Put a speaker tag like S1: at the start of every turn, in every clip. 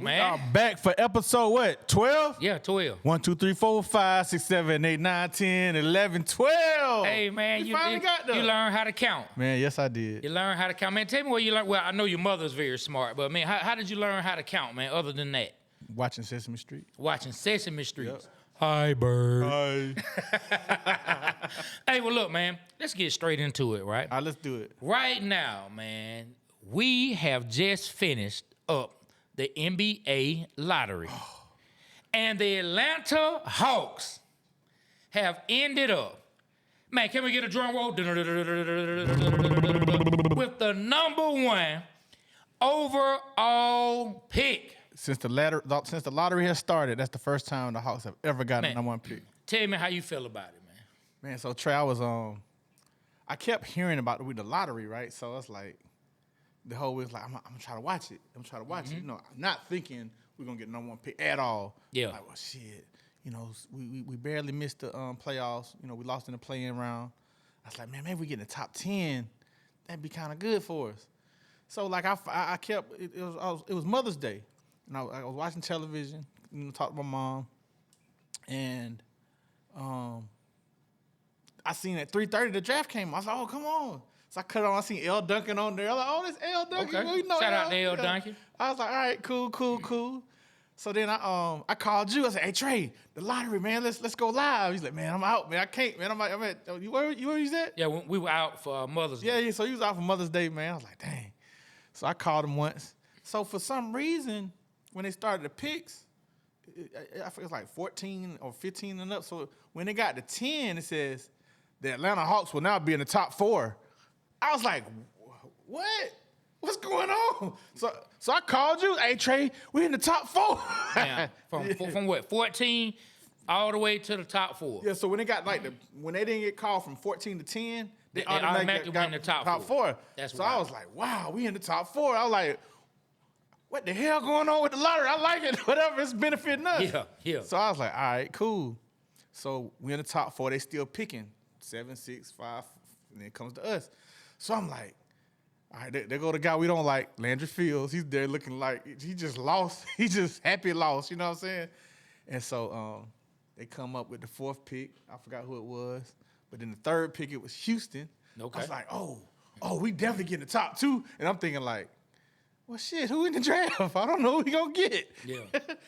S1: man.
S2: We are back for episode what? 12?
S1: Yeah, 12.
S2: 1, 2, 3, 4, 5, 6, 7, 8, 9, 10, 11, 12.
S1: Hey, man,
S2: you finally got there.
S1: You learned how to count.
S2: Man, yes, I did.
S1: You learned how to count. Man, tell me where you learned. Well, I know your mother's very smart, but, man, how did you learn how to count, man, other than that?
S2: Watching Sesame Street.
S1: Watching Sesame Street.
S2: Yep.
S1: Hi, bird.
S2: Hi.
S1: Hey, well, look, man, let's get straight into it, right?
S2: All right, let's do it.
S1: Right now, man, we have just finished up the NBA lottery. And the Atlanta Hawks have ended up, man, can we get a drum roll? With the #1 overall pick.
S2: Since the lottery has started, that's the first time the Hawks have ever gotten a #1 pick.
S1: Tell me how you feel about it, man.
S2: Man, so Trey, I kept hearing about the lottery, right? So it's like, the whole week, like, I'm gonna try to watch it. I'm trying to watch it. You know, I'm not thinking we're gonna get #1 pick at all.
S1: Yeah.
S2: Like, well, shit. You know, we barely missed the playoffs. You know, we lost in the play-in round. I was like, man, maybe we get in the top 10. That'd be kind of good for us. So like, I kept it was Mother's Day, and I was watching television. You know, talking to my mom, and I seen at 3:30 the draft came. I was like, oh, come on. So I cut it on. I seen L. Duncan on there. I was like, oh, this L. Duncan.
S1: Okay.
S2: Well, you know,
S1: Shout out to L. Duncan.
S2: I was like, all right, cool. So then I called you. I said, hey, Trey, the lottery, man. Let's go live. He's like, man, I'm out, man. I can't, man. I'm at where you at?
S1: Yeah, we were out for Mother's Day.
S2: Yeah. So he was out for Mother's Day, man. I was like, dang. So I called him once. So for some reason, when they started the picks, I think it was like 14 or 15 and up. So when they got to 10, it says the Atlanta Hawks will now be in the top 4. I was like, what? What's going on? So I called you. Hey, Trey, we in the top 4.
S1: Yeah, from what, 14 all the way to the top 4.
S2: Yeah, so when they got when they didn't get called from 14 to 10, they
S1: automatically
S2: got
S1: went in the top 4. That's
S2: so
S1: wild.
S2: I was like, wow, we in the top 4. I was like, what the hell going on with the lottery? I like it. Whatever, it's benefiting us.
S1: Yeah.
S2: So I was like, all right, cool. So we in the top 4. They still picking 7, 6, 5, and then it comes to us. So I'm like, all right, there go the guy we don't like, Landry Fields. He's there looking like he just lost. He just happy lost, you know what I'm saying? And so they come up with the 4th pick. I forgot who it was. But then the 3rd pick, it was Houston.
S1: Okay.
S2: I was like, oh, we definitely get in the top 2. And I'm thinking like, well, shit, who in the draft? I don't know who we gonna get.
S1: Yeah.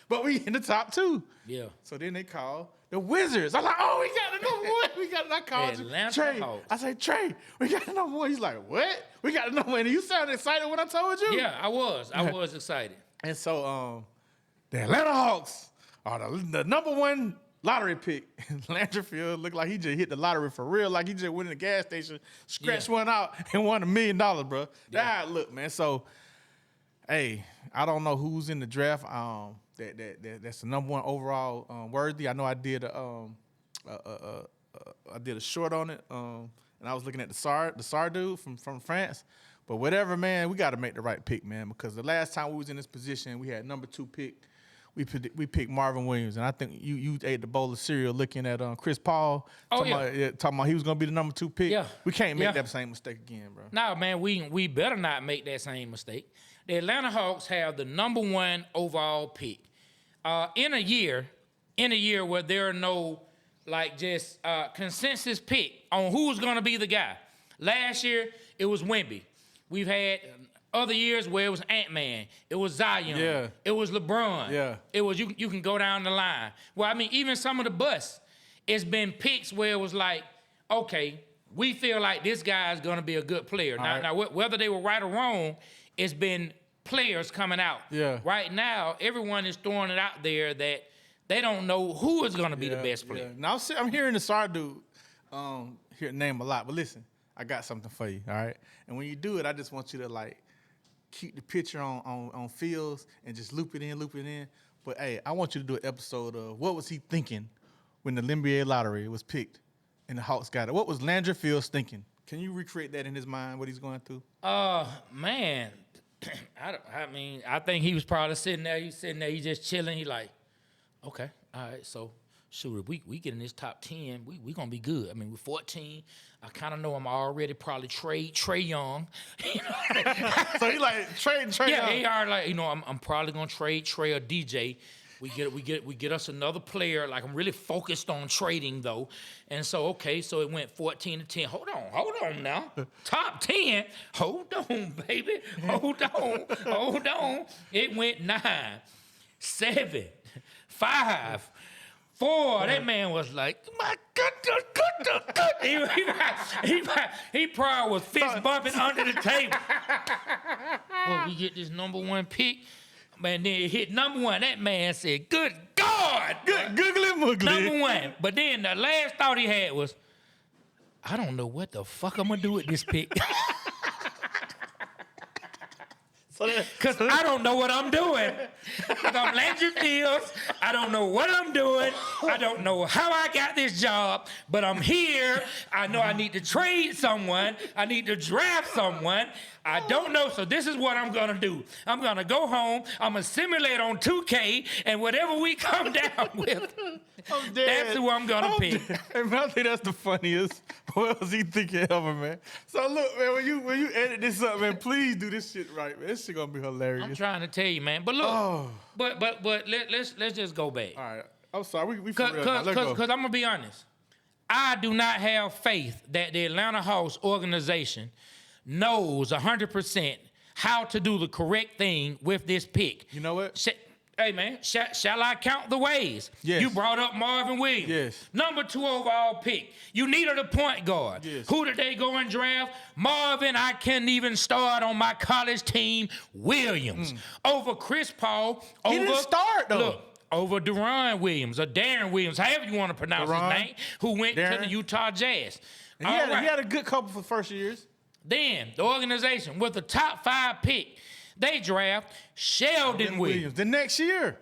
S2: But we in the top 2.
S1: Yeah.
S2: So then they call the Wizards. I'm like, oh, we got the #1. We got it. I called you.
S1: Atlanta
S2: Trey.
S1: Hawks.
S2: I say, Trey, we got the #1. He's like, what? We got the #1. And you sounded excited when I told you?
S1: Yeah, I was excited.
S2: And so the Atlanta Hawks are the #1 lottery pick. Landry Field looked like he just hit the lottery for real, like he just went in the gas station, scratched one out, and won $1 million, bro. That's how it looked, man. So, hey, I don't know who's in the draft. That's the #1 overall worthy. I know I did a short on it, and I was looking at the SAR dude from France. But whatever, man, we got to make the right pick, man, because the last time we was in this position, we had #2 pick. We picked Marvin Williams, and I think you ate the bowl of cereal looking at Chris Paul. Talking about he was gonna be the #2 pick.
S1: Yeah.
S2: We can't make that same mistake again, bro.
S1: No, man, we better not make that same mistake. The Atlanta Hawks have the #1 overall pick. In a year where there are no just consensus pick on who's gonna be the guy. Last year it was Wemby. We've had other years where it was Ant-Man, it was Zion, it was LeBron, it was you can go down the line. Well, I mean, even some of the busts, it's been picks where it was like, okay, we feel like this guy is gonna be a good player. Now, whether they were right or wrong, it's been players coming out.
S2: Yeah.
S1: Right now, everyone is throwing it out there that they don't know who is gonna be the best player.
S2: Yeah. Now I'm hearing the SAR dude name a lot, but listen, I got something for you, all right? And when you do it, I just want you to keep the picture on Fields and just loop it in. But hey, I want you to do an episode of what was he thinking when the NBA lottery was picked and the Hawks got it. What was Landry Fields thinking? Can you recreate that in his mind, what he's going through?
S1: Man, I think he was probably sitting there. He's just chilling. He like, okay, all right, so shoot, if we get in this top 10, we gonna be good. I mean, we're 14. I kind of know I'm already probably Trey Young.
S2: So he like Trey Young.
S1: Yeah, they are like, I'm probably gonna trade Trey or DJ. We get us another player. Like, I'm really focused on trading though. And so so it went 14 to 10. Hold on now. Top 10. Hold on, baby. Hold on. It went 9, 7, 5, 4. That man was like, my goodness. He probably was fist bumping under the table. Well, we get this number 1 pick. Man, then it hit number 1. That man said, good God.
S2: Good googly moogly.
S1: Number 1. But then the last thought he had was, I don't know what the fuck I'm going to do with this pick. Because I don't know what I'm doing. I'm Landry Fields. I don't know what I'm doing. I don't know how I got this job, but I'm here. I know I need to trade someone. I need to draft someone. I don't know, so this is what I'm going to do. I'm going to go home. I'm going to simulate on 2K, and whatever we come down with, that's who I'm going to pick.
S2: Hey, man, I think that's the funniest. What else he thinking ever, man? So, look, man, when you edit this up, man, please do this shit right, man. This shit going to be hilarious.
S1: I'm trying to tell you, man. But look, but let's just go back.
S2: All right. I'm sorry. We for real now. Let's go.
S1: Because I'm going to be honest. I do not have faith that the Atlanta Hawks organization knows 100% how to do the correct thing with this pick.
S2: You know what?
S1: Hey, man, shall I count the ways?
S2: Yes.
S1: You brought up Marvin Williams.
S2: Yes.
S1: Number 2 overall pick. You needed a point guard.
S2: Yes.
S1: Who did they go and draft? Marvin, I can't even start on my college team, Williams. Over Chris Paul.
S2: He didn't start, though.
S1: Look, over Deron Williams or Darren Williams, however you want to pronounce his name, who went to the Utah Jazz.
S2: He had a good couple for first years.
S1: Then the organization with the top 5 pick, they draft Sheldon Williams.
S2: The next year.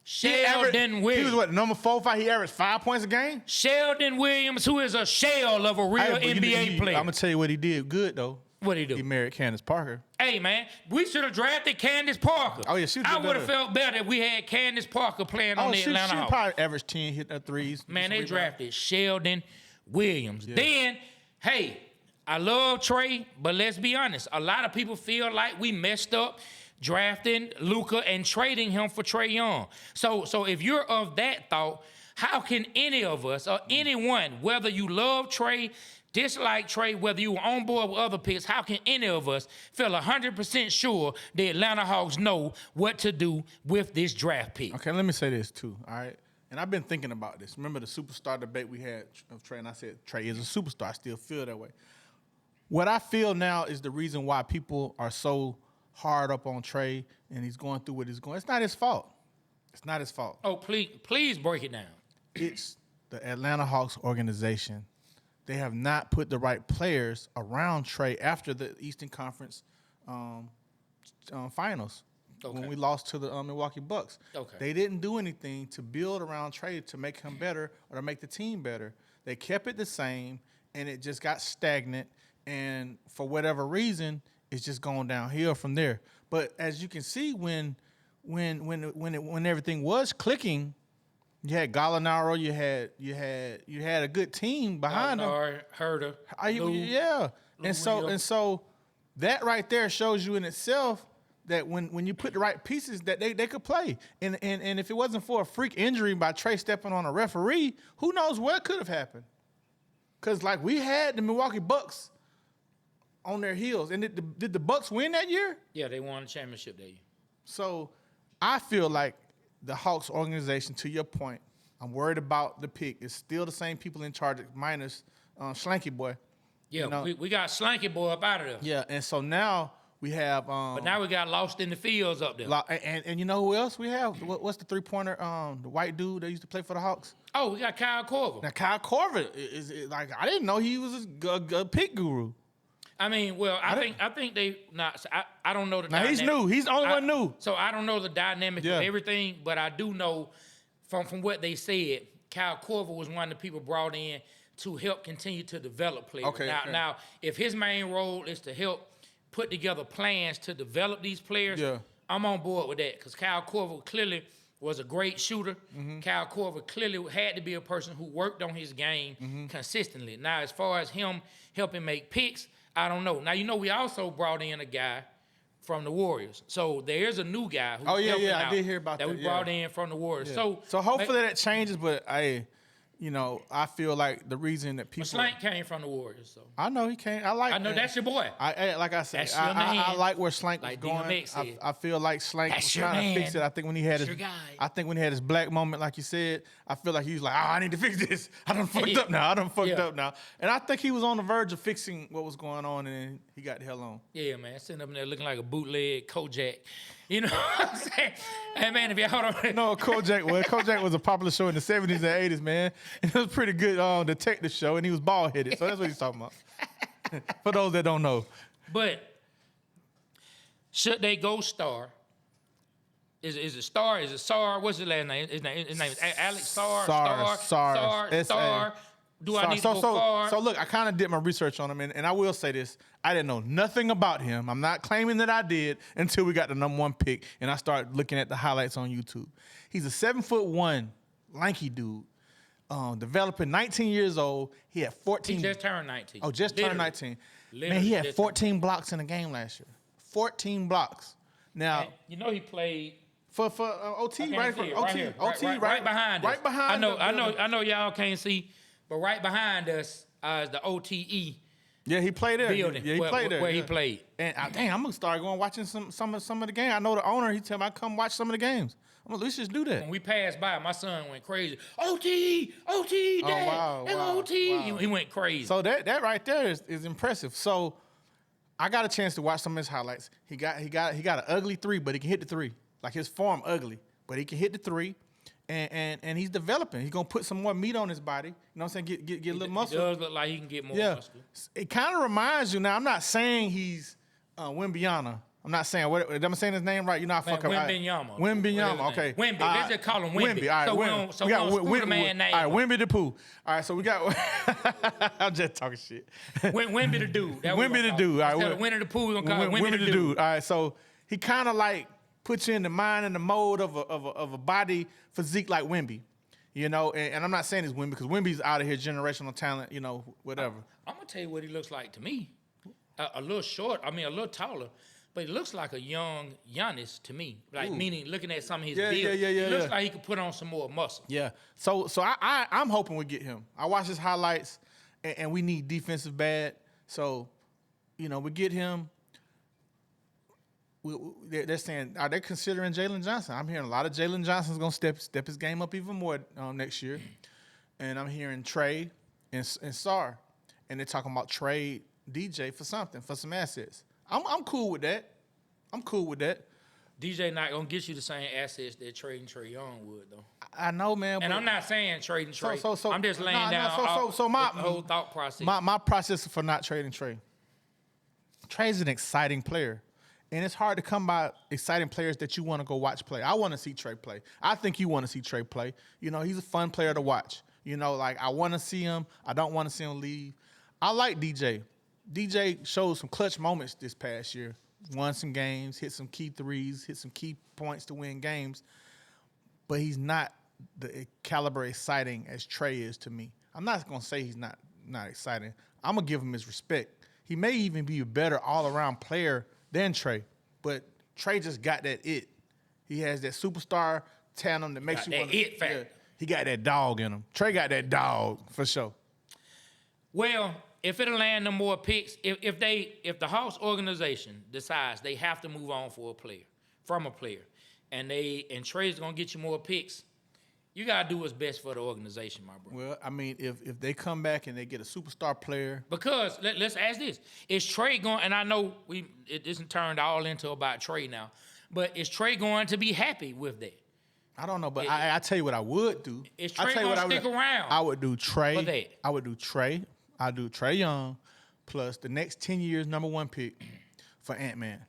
S1: Sheldon Williams.
S2: He was what, number 4, 5? He averaged 5 points a game?
S1: Sheldon Williams, who is a shell of a real NBA player.
S2: I'm going to tell you what he did good, though.
S1: What'd he do?
S2: He married Candace Parker.
S1: Hey, man, we should have drafted Candace Parker.
S2: Oh, yeah,
S1: I would have felt better if we had Candace Parker playing on the Atlanta Hawks.
S2: She probably averaged 10, hitting her threes.
S1: Man, they drafted Sheldon Williams. Yeah. Then, hey, I love Trey, but let's be honest. A lot of people feel like we messed up drafting Luka and trading him for Trey Young. So if you're of that thought, how can any of us or anyone, whether you love Trey, dislike Trey, whether you were on board with other picks, how can any of us feel 100% sure the Atlanta Hawks know what to do with this draft pick?
S2: Okay, let me say this too, all right? And I've been thinking about this. Remember the superstar debate we had of Trey, and I said Trey is a superstar. I still feel that way. What I feel now is the reason why people are so hard up on Trey and he's going through what he's going. It's not his fault. It's not his fault.
S1: Oh, please break it down.
S2: It's the Atlanta Hawks organization. They have not put the right players around Trey after the Eastern Conference finals when we lost to the Milwaukee Bucks.
S1: Okay.
S2: They didn't do anything to build around Trey to make him better or to make the team better. They kept it the same, and it just got stagnant. And for whatever reason, it's just going downhill from there. But as you can see, when everything was clicking, you had Gallinaro, you had a good team behind them.
S1: Herder.
S2: Yeah. And so that right there shows you in itself that when you put the right pieces that they could play. And if it wasn't for a freak injury by Trey stepping on a referee, who knows what could have happened? Because like we had the Milwaukee Bucks on their heels. And did the Bucks win that year?
S1: Yeah, they won the championship that year.
S2: So I feel like the Hawks organization, to your point, I'm worried about the pick. It's still the same people in charge, minus Slanky Boy.
S1: Yeah, you know? we got Slanky Boy up out of there.
S2: Yeah, and so now we have...
S1: but now we got Lost in the Fields up there.
S2: And you know who else we have? What's the three-pointer, the white dude that used to play for the Hawks?
S1: Oh, we got Kyle Korver.
S2: Now, Kyle Korver is like, I didn't know he was a pick guru.
S1: I mean, well, I think they not. I don't know the.
S2: Now he's new. He's the only one new.
S1: So I don't know the dynamic of everything, but I do know from what they said, Kyle Korver was one of the people brought in to help continue to develop players.
S2: Okay.
S1: Now, if his main role is to help put together plans to develop these players, I'm on board with that because Kyle Korver clearly was a great shooter. Kyle Korver clearly had to be a person who worked on his game consistently. Now, as far as him helping make picks, I don't know. Now, you know, we also brought in a guy from the Warriors. So there's a new guy who's helping out
S2: I did hear about that.
S1: We brought in from the Warriors.
S2: Yeah. So hopefully that changes, but I feel like the reason that people
S1: Slank came from the Warriors, so
S2: I know he came. I know
S1: that's your boy.
S2: Like I said,
S1: That's your
S2: I
S1: man.
S2: like where Slank was
S1: Like
S2: going.
S1: DMX said.
S2: I feel like Slank
S1: That's
S2: was
S1: your
S2: trying to fix
S1: man.
S2: it. I think when he had
S1: That's
S2: his
S1: your guy.
S2: I think when he had his black moment, like you said, I feel like he was like, I need to fix this. I done fucked up now. Up now. And I think he was on the verge of fixing what was going on, and then he got the hell on.
S1: Yeah, man, sitting up in there looking like a bootleg Kojak. You know what I'm saying? Hey, man, if y'all don't
S2: No, Kojak was a popular show in the 70s and 80s, man. And it was a pretty good detective show, and he was bald-headed. So that's what he's talking about. For those that don't know.
S1: But should they go star? Is it Star? Is it Sar? What's his last name? His name is Alex Sar.
S2: Sar.
S1: Star. Do I need to go far?
S2: So look, I kind of did my research on him, and I will say this. I didn't know nothing about him. I'm not claiming that I did until we got the #1 pick, and I started looking at the highlights on YouTube. He's a 7'1", lanky dude, developing, 19 years old. He had 14.
S1: He just turned 19.
S2: Oh, just turned 19. Man, he had 14 blocks in a game last year. 14 blocks. Now,
S1: And you know he played
S2: for OT, right
S1: here,
S2: OT,
S1: right behind us.
S2: Right behind.
S1: I know y'all can't see, but right behind us is the OTE.
S2: Yeah, he played there.
S1: Building.
S2: Yeah, he played there.
S1: Where he played. And
S2: I'm gonna start going watching some of the game. I know the owner. He tell me I come watch some of the games. I'm gonna let's just do that.
S1: When we passed by, my son went crazy. OT, Dad,
S2: wow.
S1: He went crazy.
S2: So that right there is impressive. So I got a chance to watch some of his highlights. He got an ugly three, but he can hit the three. Like his form ugly, but he can hit the three. And he's developing. He's gonna put some more meat on his body. You know what I'm saying? Get a little muscle.
S1: He does look like he can get more muscle.
S2: It kind of reminds you. Now I'm not saying he's Wimbyana. I'm not saying am I saying his name right? You know I fuck up.
S1: Wimbyama.
S2: Wimbyama. Okay.
S1: Wimby. Let's just call him Wimby.
S2: All right.
S1: So we don't screw the man name.
S2: All right. Wimby the Pooh. All right. So we got. I'm just talking shit.
S1: Wimby the dude.
S2: Wimby the dude. All right.
S1: Instead of Winnie the Pooh, we're gonna call him Wimby the dude.
S2: All right. So he kind of like puts you in the mind and the mode of a body physique like Wimby. You know, and I'm not saying it's Wimby because Wimby's out of here, generational talent, you know, whatever.
S1: I'm going to tell you what he looks like to me. A little short, a little taller, but he looks like a young Giannis to me. Like, meaning looking at some of his build, he looks like he could put on some more muscle.
S2: Yeah. So I'm hoping we get him. I watch his highlights, and we need defensive bad. So, you know, we get him. They're saying, are they considering Jalen Johnson? I'm hearing a lot of Jalen Johnson's going to step his game up even more next year. And I'm hearing Trey and Sar. And they're talking about trade DJ for some assets. I'm cool with that.
S1: DJ not going to get you the same assets that trading Trey Young would, though.
S2: I know, man.
S1: And I'm not saying trading Trey.
S2: So
S1: I'm just laying down the whole thought process.
S2: My process for not trading Trey. Trey's an exciting player. And it's hard to come by exciting players that you want to go watch play. I want to see Trey play. I think you want to see Trey play. You know, he's a fun player to watch. You know, like I want to see him. I don't want to see him leave. I like DJ. DJ showed some clutch moments this past year. Won some games, hit some key threes, hit some key points to win games. But he's not the caliber exciting as Trey is to me. I'm not going to say he's not exciting. I'm going to give him his respect. He may even be a better all-around player than Trey, but Trey just got that it. He has that superstar tandem that makes you want to.
S1: It factor.
S2: He got that dog in him. Trey got that dog for sure.
S1: Well, if it'll land no more picks, if the Hawks organization decides they have to move on from a player, and Trey's gonna get you more picks, you gotta do what's best for the organization, my bro.
S2: Well, I mean, if they come back and they get a superstar player,
S1: because let's ask this: is Trey going? And I know it isn't turned all into about Trey now, but is Trey going to be happy with that?
S2: I don't know, but I tell you what I would do.
S1: Is Trey going to stick around?
S2: I would do Trey.
S1: For that.
S2: I would do Trey. I'd do Trey Young plus the next 10 years #1 pick for Ant-Man.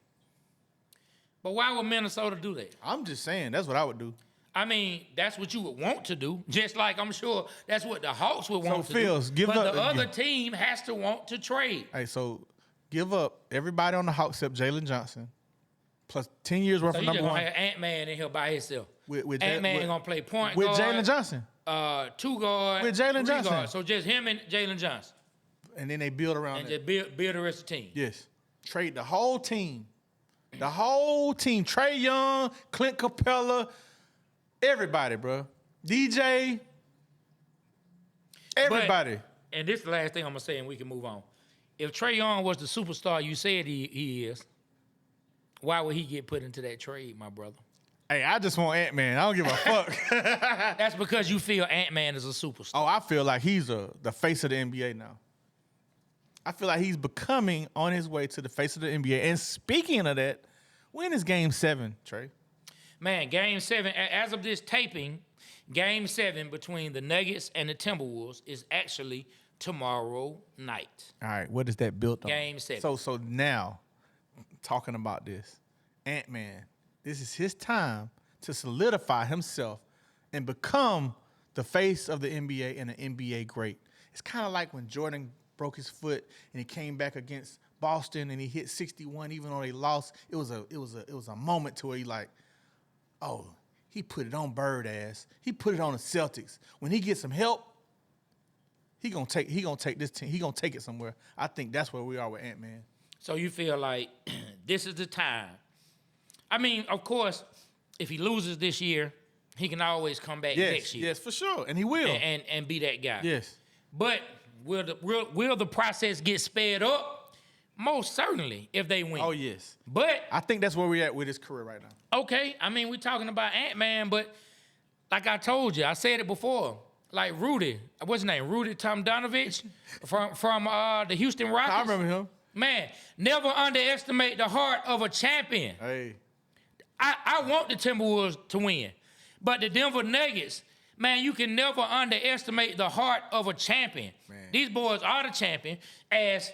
S1: But why would Minnesota do that?
S2: I'm just saying that's what I would do.
S1: I mean, that's what you would want to do, just like I'm sure that's what the Hawks would want to
S2: Fields,
S1: do.
S2: But
S1: the other team has to want to trade.
S2: Hey, so give up everybody on the Hawks except Jalen Johnson plus 10 years worth of
S1: So
S2: #1.
S1: you're going to have Ant-Man in here by himself.
S2: with
S1: Ant-Man gonna play point
S2: with
S1: guard.
S2: Jalen Johnson.
S1: 2 guard.
S2: With Jalen
S1: 3
S2: Johnson.
S1: guard. So just him and Jalen Johnson.
S2: And then they build around
S1: And
S2: that.
S1: just build the rest of the team.
S2: Yes. Trade the whole team. The whole team. Trey Young, Clint Capella, everybody, bro. DJ, everybody.
S1: And this is the last thing I'm gonna say, and we can move on. If Trey Young was the superstar you said he is, why would he get put into that trade, my brother?
S2: Hey, I just want Ant-Man. I don't give a fuck.
S1: That's because you feel Ant-Man is a superstar.
S2: Oh, I feel like he's the face of the NBA now. I feel like he's becoming on his way to the face of the NBA. And speaking of that, when is Game 7, Trey?
S1: Man, Game 7, as of this taping, Game 7 between the Nuggets and the Timberwolves is actually tomorrow night.
S2: All right, what is that built on?
S1: Game 7.
S2: So now, talking about this, Ant-Man, this is his time to solidify himself and become the face of the NBA and an NBA great. It's kind of like when Jordan broke his foot and he came back against Boston and he hit 61 even though they lost. It was a moment to where he like, oh, he put it on Bird ass. He put it on the Celtics. When he gets some help, he gonna take this team. He gonna take it somewhere. I think that's where we are with Ant-Man.
S1: So you feel like this is the time. I mean, of course, if he loses this year, he can always come back next year.
S2: Yes, for sure, and he will.
S1: And be that guy.
S2: Yes.
S1: But will the process get sped up? Most certainly, if they win.
S2: Oh, yes.
S1: But
S2: I think that's where we're at with his career right now.
S1: okay, I mean, we're talking about Ant-Man, but like I told you, I said it before. Like Rudy, what's his name? Rudy Tomjanovich from the Houston Rockets.
S2: I remember him.
S1: Man, never underestimate the heart of a champion.
S2: Hey.
S1: I want the Timberwolves to win, but the Denver Nuggets, man, you can never underestimate the heart of a champion.
S2: Man.
S1: These boys are the champion as,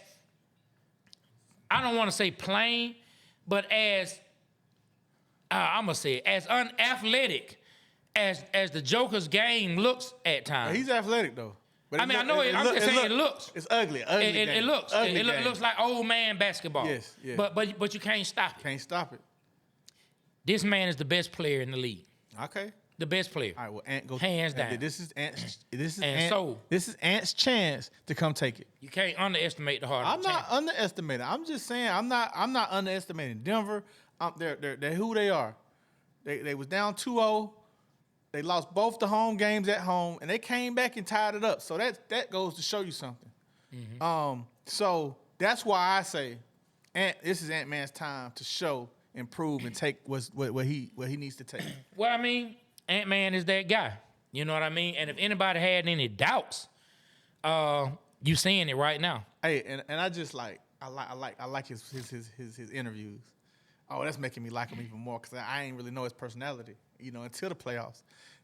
S1: I don't want to say plain, but as, I'm going to say it, as unathletic as the Joker's game looks at times.
S2: He's athletic, though. But
S1: I mean, I know it, I'm just saying it looks.
S2: It's ugly.
S1: It looks. It looks like old man basketball.
S2: Yes, yeah.
S1: But you can't stop it.
S2: Can't stop it.
S1: This man is the best player in the league.
S2: Okay.
S1: The best player.
S2: All right, well, Ant goes
S1: hands down.
S2: This is Ant's chance to come take it.
S1: You can't underestimate the heart.
S2: I'm not underestimating. I'm just saying I'm not underestimating Denver. They're who they are. They was down 2-0. They lost both the home games at home, and they came back and tied it up. So that goes to show you something. Mm-hmm. So that's why I say, this is Ant-Man's time to show, improve, and take what he needs to take.
S1: Well, I mean, Ant-Man is that guy. You know what I mean? And if anybody had any doubts, you seeing it right now.
S2: Hey, and I just like his interviews. Oh, that's making me like him even more because I ain't really know his personality, until the playoffs.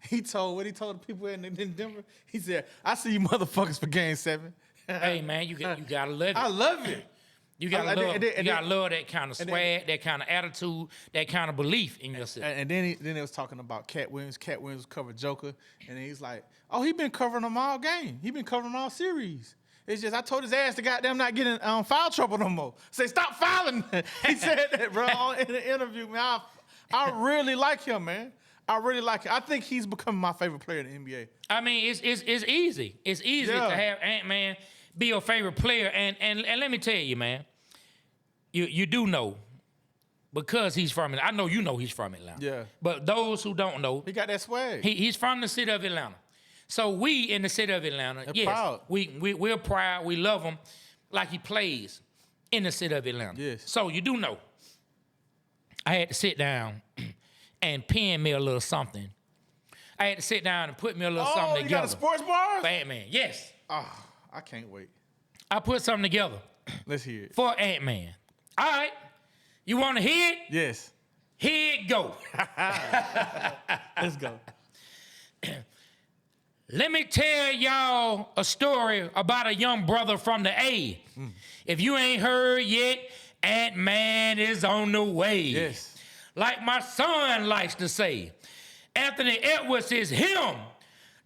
S2: He told the people in Denver. He said, "I see you motherfuckers for Game 7."
S1: Hey man, you gotta love it.
S2: I love it.
S1: You gotta love that kind of swag, that kind of attitude, that kind of belief in yourself.
S2: And then they was talking about Cat Williams. Cat Williams covered Joker, and then he's like, "Oh, he been covering them all game. He been covering them all series. It's just I told his ass to goddamn not get in foul trouble no more. Say stop fouling." He said that, bro, in the interview. Man, I really like him, man. I really like him. I think he's becoming my favorite player in the NBA.
S1: I mean, it's easy. It's easy to have Ant-Man be your favorite player, and let me tell you, man. You do know, because he's from Atlanta. I know you know he's from Atlanta.
S2: Yeah.
S1: But those who don't know,
S2: he got that swag.
S1: He's from the city of Atlanta. So we in the city of Atlanta,
S2: They're
S1: yes,
S2: proud.
S1: We're proud. We love him like he plays in the city of Atlanta.
S2: Yes.
S1: So you do know, I had to sit down and pen me a little something. I had to sit down and put me a little something together.
S2: Oh, you got a sports bar?
S1: For Ant-Man, yes.
S2: Oh, I can't wait.
S1: I put something together.
S2: Let's hear it.
S1: For Ant-Man. All right. You want to hear it?
S2: Yes.
S1: Here it go.
S2: Let's go.
S1: Let me tell y'all a story about a young brother from the A. If you ain't heard yet, Ant-Man is on the way.
S2: Yes.
S1: Like my son likes to say, Anthony Edwards is him.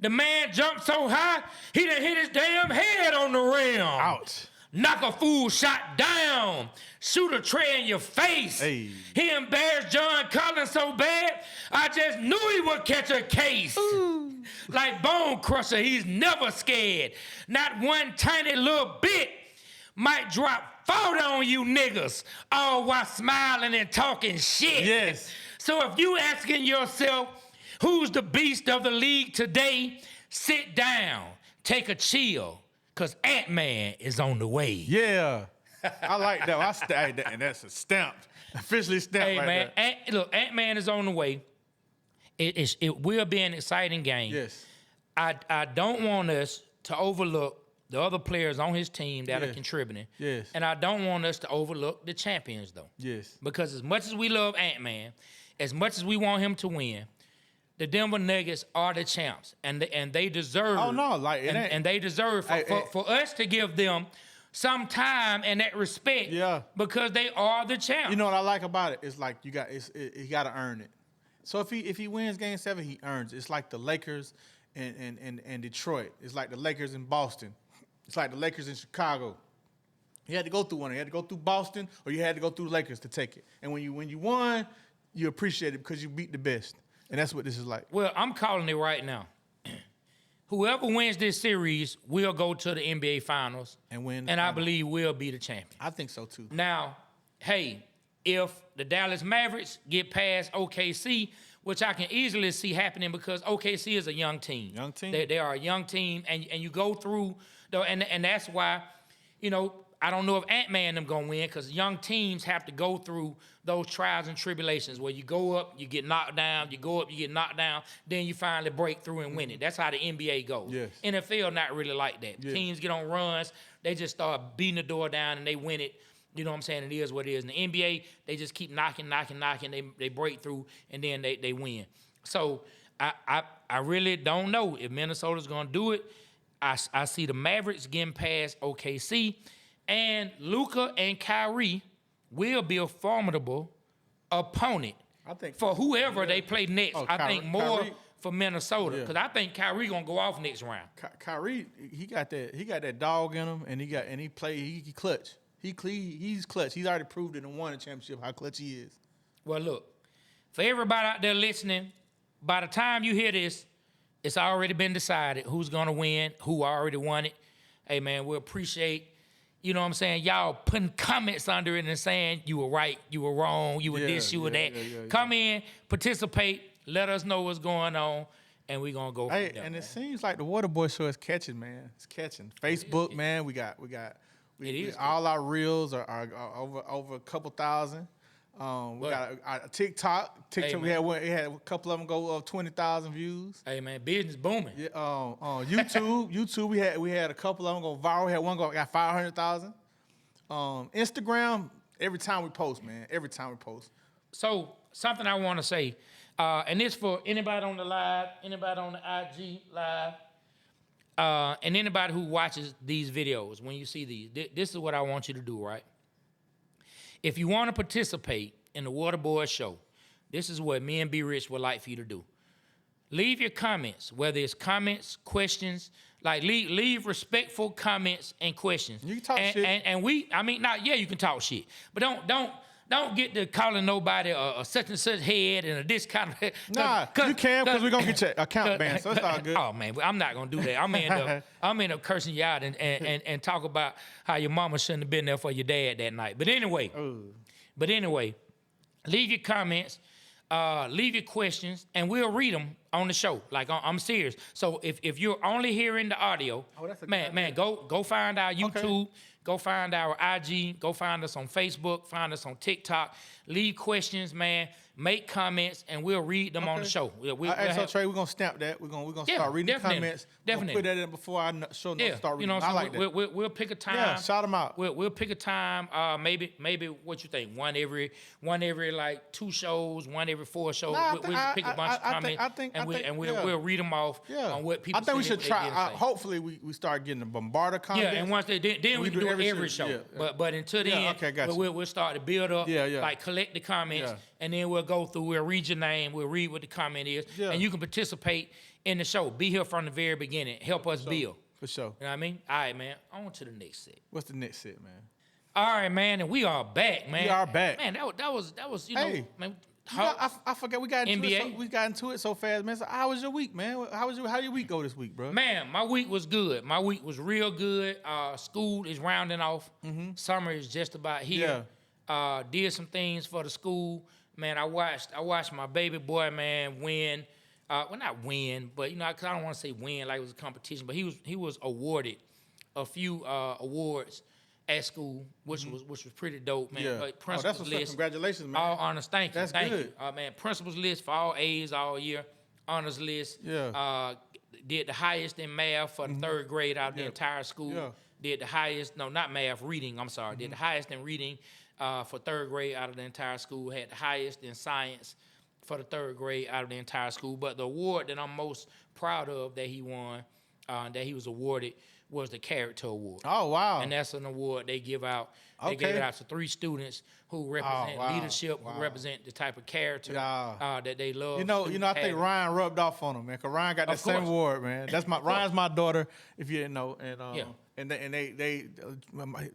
S1: The man jumped so high, he done hit his damn head on the rim.
S2: Ouch.
S1: knock a fool shot down, shoot a Trey in your face.
S2: Hey.
S1: He embarrassed John Collins so bad, I just knew he would catch a case. Ooh. Like Bone Crusher, he's never scared. Not one tiny little bit might drop 40 on you niggas, all while smiling and talking shit.
S2: Yes.
S1: So if you asking yourself, who's the beast of the league today, sit down, take a chill, because Ant-Man is on the way.
S2: Yeah. I like that. And that's a stamp. Officially stamped
S1: Hey,
S2: right
S1: man,
S2: there.
S1: Ant-Man is on the way. It will be an exciting game.
S2: Yes.
S1: I don't want us to overlook the other players on his team that are contributing.
S2: Yes.
S1: And I don't want us to overlook the champions, though.
S2: Yes.
S1: Because as much as we love Ant-Man, as much as we want him to win, the Denver Nuggets are the champs, and they deserve.
S2: Oh no, like it ain't.
S1: And they deserve for us to give them some time and that respect.
S2: Yeah. Because
S1: they are the champs.
S2: You know what I like about it? It's like he got to earn it. So if he wins Game 7, he earns it. It's like the Lakers and Detroit. It's like the Lakers in Boston. It's like the Lakers in Chicago. You had to go through one. You had to go through Boston, or you had to go through the Lakers to take it. And when you won, you appreciate it because you beat the best. And that's what this is like.
S1: Well, I'm calling it right now. Whoever wins this series will go to the NBA Finals
S2: and win.
S1: And I believe will be the champion.
S2: I think so too.
S1: Now, hey, if the Dallas Mavericks get past OKC, which I can easily see happening because OKC is a young team.
S2: Young team.
S1: They are a young team, and you go through, and that's why, I don't know if Ant-Man them gonna win because young teams have to go through those trials and tribulations where you go up, you get knocked down, you go up, you get knocked down, then you finally break through and win it. That's how the NBA goes.
S2: Yes.
S1: NFL not really like that. Yes. Teams get on runs, they just start beating the door down and they win it. You know what I'm saying? It is what it is. In the NBA, they just keep knocking. They break through and then they win. So I really don't know if Minnesota's gonna do it. I see the Mavericks getting past OKC. And Luka and Kyrie will be a formidable opponent for whoever they play next. I think more Kyrie, for Minnesota because I think Kyrie gonna go off next round.
S2: Kyrie, he got that dog in him, and he clutch. He's clutch. He's already proved it and won the championship how clutch he is.
S1: Well, look, for everybody out there listening, by the time you hear this, it's already been decided who's gonna win, who already won it. Hey man, we appreciate. You know what I'm saying? Y'all putting comments under it and saying you were right, you were wrong, you were this, you were that. Come in, participate, let us know what's going on, and we're going to go from there.
S2: And it seems like the Waterboyz Show is catching, man. It's catching. Facebook, man, we all our reels are over a couple thousand. We got a TikTok.
S1: Hey,
S2: we had a couple of them go 20,000 views.
S1: Hey man, business booming.
S2: Yeah. YouTube. We had a couple of them go viral. We had one got 500,000. Instagram. Every time we post, man. Every time we post.
S1: So something I want to say, and this for anybody on the live, anybody on the IG live, and anybody who watches these videos. When you see these, this is what I want you to do, right? If you want to participate in the Waterboyz Show, this is what me and B Rich would like for you to do. Leave your comments, whether it's comments, questions, like leave respectful comments and questions.
S2: You can talk shit.
S1: You can talk shit, but don't get to calling nobody a such and such head and a this kind of head.
S2: Nah, you can because we're gonna get your account banned, so it's all good.
S1: Oh man, I'm not gonna do that. I'm end up cursing you out and talk about how your mama shouldn't have been there for your dad that night. But anyway, leave your comments, leave your questions, and we'll read them on the show. Like I'm serious. So if you're only hearing the audio, go find our YouTube. Okay. Go find our IG. Go find us on Facebook. Find us on TikTok. Leave questions, man. Make comments, and we'll read them on the show.
S2: So Trey, we're gonna stamp that. We're gonna start reading the comments.
S1: Definitely.
S2: We'll put that in before I start reading. I like that.
S1: We'll pick a time.
S2: Yeah, shout them out.
S1: We'll pick a time. Maybe what you think? One every like 2 shows. One every 4 shows. We'll pick a bunch of comments. We'll read them off on what people.
S2: I think we should try. Hopefully, we start getting the bombarded comments.
S1: Yeah, and once then we can do every show. Yeah. But until then, we'll start to build up. Like collect the comments, and then we'll go through. We'll read your name. We'll read what the comment is, and you can participate in the show. Be here from the very beginning. Help us build.
S2: For sure.
S1: You know what I mean? All right, man. On to the next set.
S2: What's the next set, man?
S1: All right, man, and we are back, man.
S2: We are back.
S1: Man, that was you
S2: Hey,
S1: know, man.
S2: I forgot we got into
S1: NBA.
S2: it. We got into it so fast, man. So how was your week, man? How your week go this week, bro?
S1: Man, my week was good. My week was real good. School is rounding off. Summer is just about here. Did some things for the school. Man, I watched my baby boy, man, win. Well, not win, but you know, 'cause I don't want to say win like it was a competition, but he was awarded a few awards at school, which was pretty dope, man.
S2: Yeah.
S1: Principals
S2: That's what's up.
S1: list.
S2: Congratulations, man.
S1: All honors, thank you.
S2: That's
S1: thank
S2: good.
S1: you. Man, principals list for all A's all year. Honors list.
S2: Yeah.
S1: Did the highest in math for the third grade out of the entire school.
S2: Yeah.
S1: Did the highest, no, not math, reading, I'm sorry. Did the highest in reading for third grade out of the entire school. Had the highest in science for the third grade out of the entire school. But the award that I'm most proud of that he won, that he was awarded, was the Character Award.
S2: Oh, wow.
S1: And that's an award they give out. They give it out to 3 students who represent leadership, who represent the type of character that they love.
S2: You know, I think Ryan rubbed off on him, man. Cause Ryan got that same award, man. That's Ryan's my daughter, if you didn't know. And they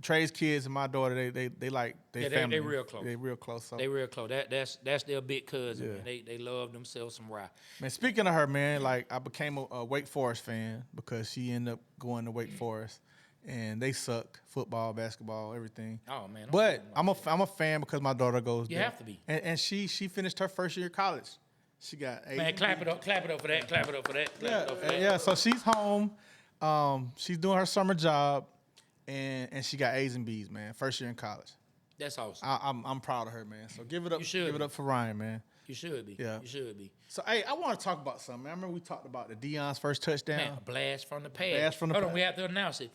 S2: Trey's kids and my daughter, they like family.
S1: They real close.
S2: They real close. So.
S1: They real close. That's their big cousin. Man. They love themselves some rye.
S2: Man, speaking of her, man, like I became a Wake Forest fan because she ended up going to Wake Forest, and they suck football, basketball, everything.
S1: Oh man,
S2: but I'm a fan because my daughter goes there.
S1: You have to be.
S2: And she finished her first year of college. She got A's.
S1: Man, clap it up for that. Clap it up for that. Clap it up for that.
S2: Yeah. So she's home. She's doing her summer job, and she got A's and B's, man. First year in college.
S1: That's awesome.
S2: I'm proud of her, man. So give it up.
S1: You should.
S2: Give it up for Ryan, man.
S1: You should be.
S2: Yeah.
S1: You should be.
S2: So hey, I want to talk about something. I remember we talked about the Deion's first touchdown.
S1: Man, a blast from the past.
S2: Blast from the
S1: Hold on,
S2: past.
S1: we have to announce it.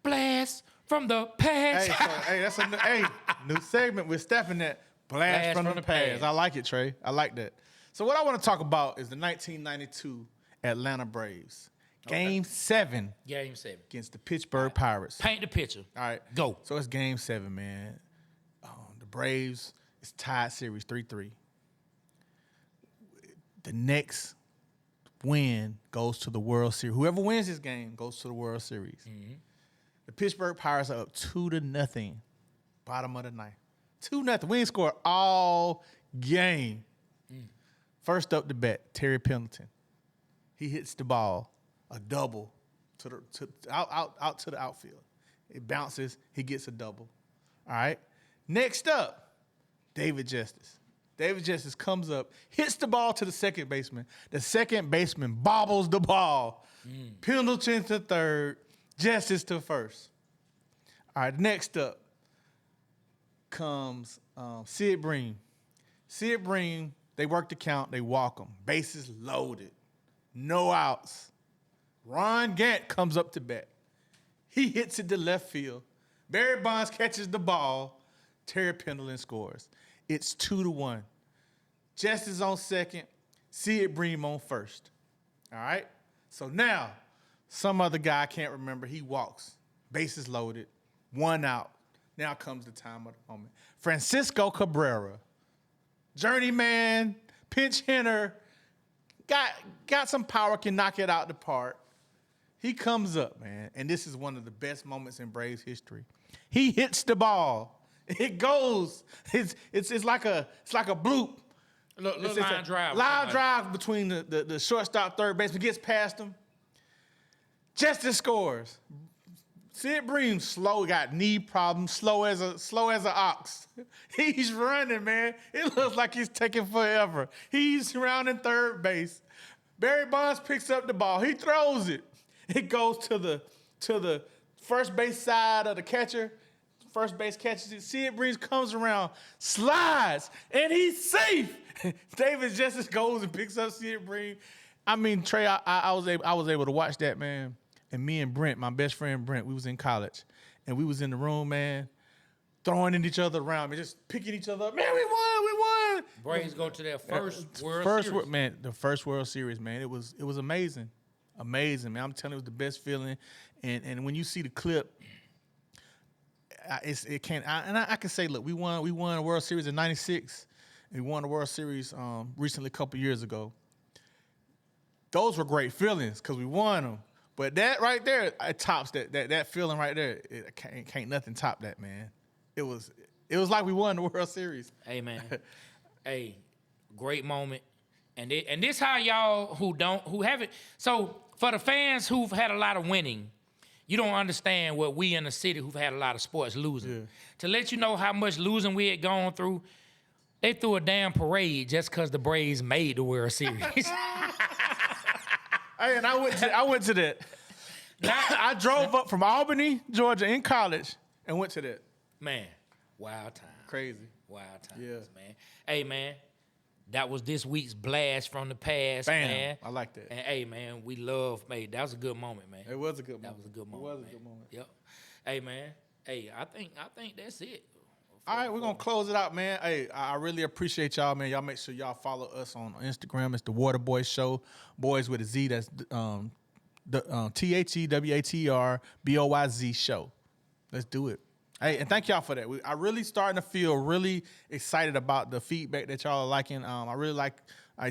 S1: Blast from the past.
S2: That's a new segment with Stephen that blast from the past. I like it, Trey. I like that. So what I want to talk about is the 1992 Atlanta Braves. Game 7.
S1: Game 7.
S2: Against the Pittsburgh Pirates.
S1: Paint the picture.
S2: All right.
S1: Go.
S2: So it's Game 7, man. The Braves, it's tied series 3-3. The next win goes to the World Series. Whoever wins this game goes to the World Series. Mm-hmm. The Pittsburgh Pirates are up 2-0, bottom of the ninth. 2-0. We ain't scored all game. First up to bat, Terry Pendleton. He hits the ball, a double, out to the outfield. It bounces. He gets a double. All right. Next up, David Justice. David Justice comes up, hits the ball to the second baseman. The second baseman bobbles the ball. Pendleton to third, Justice to first. All right, next up comes Sid Bream. Sid Bream, they work the count, they walk him. Bases loaded, no outs. Ron Gant comes up to bat. He hits it to left field. Barry Bonds catches the ball. Terry Pendleton scores. It's 2-1. Justice on second. Sid Bream on first. All right? So now, some other guy I can't remember. He walks. Bases loaded. 1 out. Now comes the time of the moment. Francisco Cabrera. Journeyman. Pinch hitter. Got some power, can knock it out the park. He comes up, man, and this is one of the best moments in Braves history. He hits the ball. It goes. It's like a bloop.
S1: Little line drive.
S2: Line drive between the shortstop, third baseman, gets past him. Justice scores. Sid Bream slow, got knee problems, slow as an ox. He's running, man. It looks like he's taking forever. He's surrounding third base. Barry Bonds picks up the ball. He throws it. It goes to the first base side of the catcher. First base catches it. Sid Bream comes around, slides, and he's safe. David Justice goes and picks up Sid Bream. I mean, Trey, I was able to watch that, man. And me and Brent, my best friend Brent, we was in college, and we was in the room, man, throwing in each other around, man, just picking each other up. Man, we won.
S1: Braves go to their first World Series.
S2: Man, the first World Series, man. It was amazing. Amazing, man. I'm telling you, it was the best feeling. And when you see the clip, it can't. I can say, look, we won a World Series in '96. And we won the World Series recently, a couple years ago. Those were great feelings because we won them. But that right there, it tops that feeling right there. It can't nothing top that, man. It was like we won the World Series.
S1: Hey, man. Hey, great moment. And this how y'all who haven't. So for the fans who've had a lot of winning, you don't understand what we in the city who've had a lot of sports losing. Yeah. To let you know how much losing we had gone through, they threw a damn parade just because the Braves made the World Series.
S2: Hey, and I went to that. I drove up from Albany, Georgia, in college, and went to that.
S1: Man, wild time.
S2: Crazy.
S1: Wild times, man. Hey, man, that was this week's blast from the past,
S2: Bam.
S1: man.
S2: I like that.
S1: And, hey, man, we love, man, that was a good moment, man.
S2: It was a good moment.
S1: That was a good moment,
S2: It was a good moment.
S1: Yep. Hey, man, hey, I think that's it.
S2: All right, we're going to close it out, man. Hey, I really appreciate y'all, man. Y'all make sure y'all follow us on Instagram. It's the Waterboyz Show. Boys with a Z. That's the THEWATRBOYZ Show. Let's do it. Hey, and thank y'all for that. I really starting to feel really excited about the feedback that y'all are liking. I really like.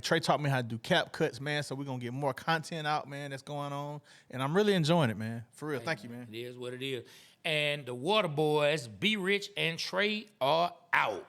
S2: Trey taught me how to do cap cuts, man. So we're gonna get more content out, man. That's going on, and I'm really enjoying it, man. For real, thank you, man.
S1: It is what it is. And the Waterboyz, Be Rich and Trey are out.